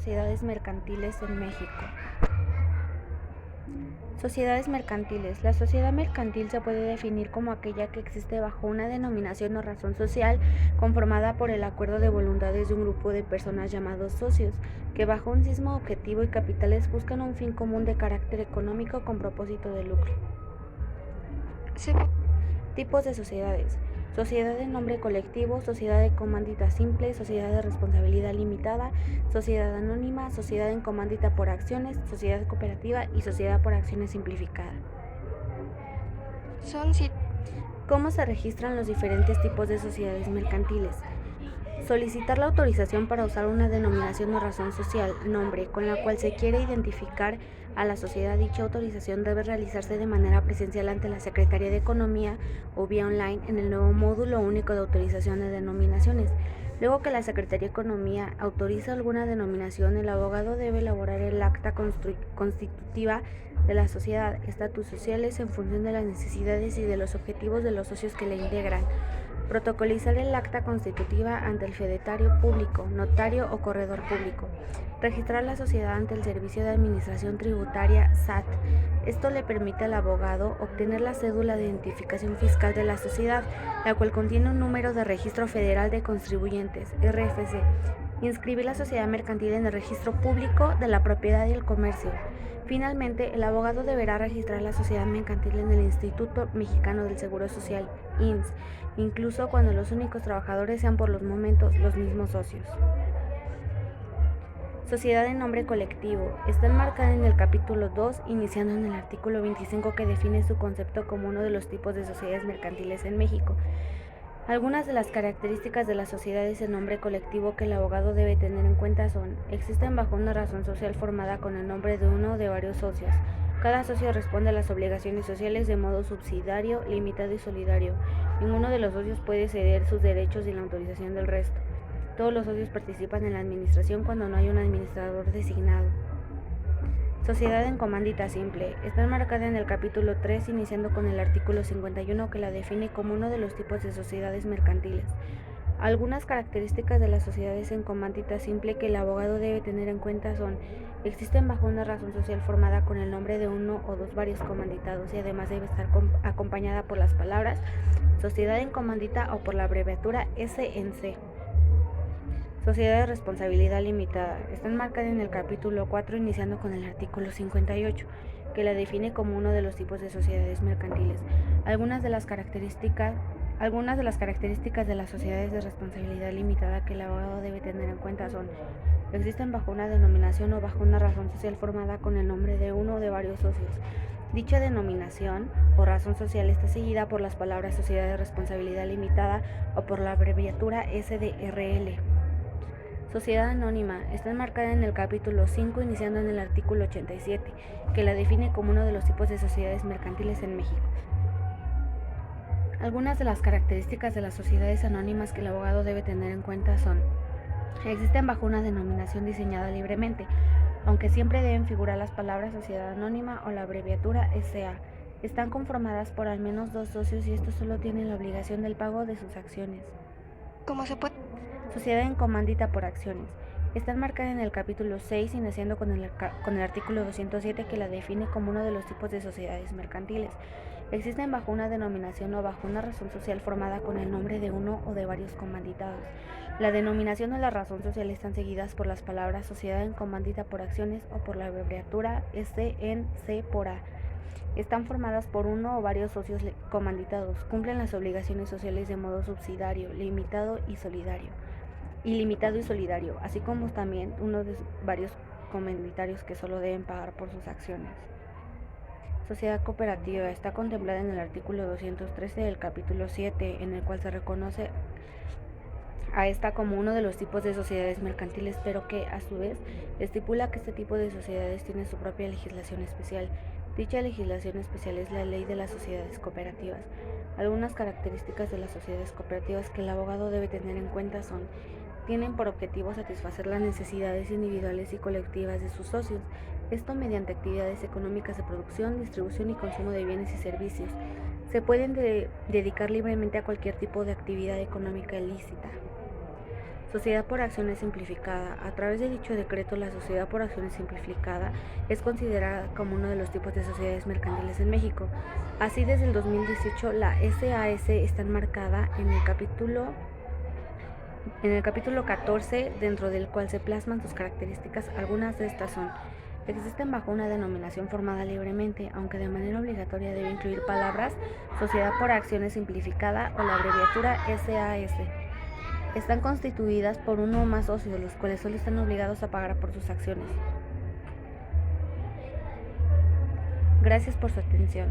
sociedades mercantiles en México. Sociedades mercantiles. La sociedad mercantil se puede definir como aquella que existe bajo una denominación o razón social conformada por el acuerdo de voluntades de un grupo de personas llamados socios, que bajo un mismo objetivo y capitales buscan un fin común de carácter económico con propósito de lucro. Tipos de sociedades. Sociedad de nombre colectivo, sociedad de comándita simple, sociedad de responsabilidad limitada, sociedad anónima, sociedad en comándita por acciones, sociedad cooperativa y sociedad por acciones simplificada. ¿Cómo se registran los diferentes tipos de sociedades mercantiles? Solicitar la autorización para usar una denominación o razón social, nombre, con la cual se quiere identificar a la sociedad. Dicha autorización debe realizarse de manera presencial ante la Secretaría de Economía o vía online en el nuevo módulo único de autorización de denominaciones. Luego que la Secretaría de Economía autoriza alguna denominación, el abogado debe elaborar el acta constitutiva de la sociedad, estatus sociales en función de las necesidades y de los objetivos de los socios que la integran. Protocolizar el acta constitutiva ante el fedatario público, notario o corredor público. Registrar la sociedad ante el Servicio de Administración Tributaria (SAT). Esto le permite al abogado obtener la cédula de identificación fiscal de la sociedad, la cual contiene un número de registro federal de contribuyentes (RFC). Inscribir la sociedad mercantil en el registro público de la propiedad y el comercio. Finalmente, el abogado deberá registrar la sociedad mercantil en el Instituto Mexicano del Seguro Social (IMSS), incluso cuando los únicos trabajadores sean por los momentos los mismos socios. Sociedad de nombre colectivo. Está enmarcada en el capítulo 2, iniciando en el artículo 25, que define su concepto como uno de los tipos de sociedades mercantiles en México. Algunas de las características de las sociedades en nombre colectivo que el abogado debe tener en cuenta son: existen bajo una razón social formada con el nombre de uno o de varios socios. Cada socio responde a las obligaciones sociales de modo subsidiario, limitado y solidario. Ninguno de los socios puede ceder sus derechos sin la autorización del resto. Todos los socios participan en la administración cuando no hay un administrador designado. Sociedad en comándita simple. Está enmarcada en el capítulo 3, iniciando con el artículo 51, que la define como uno de los tipos de sociedades mercantiles. Algunas características de las sociedades en comándita simple que el abogado debe tener en cuenta son: existen bajo una razón social formada con el nombre de uno o dos varios comanditados y además debe estar acompañada por las palabras sociedad en comándita o por la abreviatura SNC. Sociedad de responsabilidad limitada. Está enmarcada en el capítulo 4, iniciando con el artículo 58, que la define como uno de los tipos de sociedades mercantiles. Algunas de las características de las sociedades de responsabilidad limitada que el abogado debe tener en cuenta son: existen bajo una denominación o bajo una razón social formada con el nombre de uno o de varios socios. Dicha denominación o razón social está seguida por las palabras sociedad de responsabilidad limitada o por la abreviatura SDRL. Sociedad anónima. Está enmarcada en el capítulo 5, iniciando en el artículo 87, que la define como uno de los tipos de sociedades mercantiles en México. Algunas de las características de las sociedades anónimas que el abogado debe tener en cuenta son: existen bajo una denominación diseñada libremente, aunque siempre deben figurar las palabras sociedad anónima o la abreviatura SA. Están conformadas por al menos dos socios y estos solo tienen la obligación del pago de sus acciones. Sociedad en comándita por acciones. Está enmarcada en el capítulo 6, iniciando con el artículo 207, que la define como uno de los tipos de sociedades mercantiles. Existen bajo una denominación o bajo una razón social formada con el nombre de uno o de varios comanditados. La denominación o la razón social están seguidas por las palabras sociedad en comándita por acciones o por la abreviatura SNC por A. Están formadas por uno o varios socios comanditados. Cumplen las obligaciones sociales de modo subsidiario, limitado y solidario, así como también uno de varios comanditarios que solo deben pagar por sus acciones. Sociedad cooperativa. Está contemplada en el artículo 213 del capítulo 7, en el cual se reconoce a esta como uno de los tipos de sociedades mercantiles, pero que, a su vez, estipula que este tipo de sociedades tiene su propia legislación especial. Dicha legislación especial es la Ley de las Sociedades Cooperativas. Algunas características de las sociedades cooperativas que el abogado debe tener en cuenta son: tienen por objetivo satisfacer las necesidades individuales y colectivas de sus socios, esto mediante actividades económicas de producción, distribución y consumo de bienes y servicios. Se pueden dedicar libremente a cualquier tipo de actividad económica ilícita. Sociedad por acciones simplificada. A través de dicho decreto, la sociedad por acciones simplificada es considerada como uno de los tipos de sociedades mercantiles en México. Así, desde el 2018, la SAS está enmarcada en el capítulo 14, dentro del cual se plasman sus características. Algunas de estas son: existen bajo una denominación formada libremente, aunque de manera obligatoria debe incluir palabras Sociedad por Acciones Simplificada o la abreviatura SAS. Están constituidas por uno o más socios, los cuales solo están obligados a pagar por sus acciones. Gracias por su atención.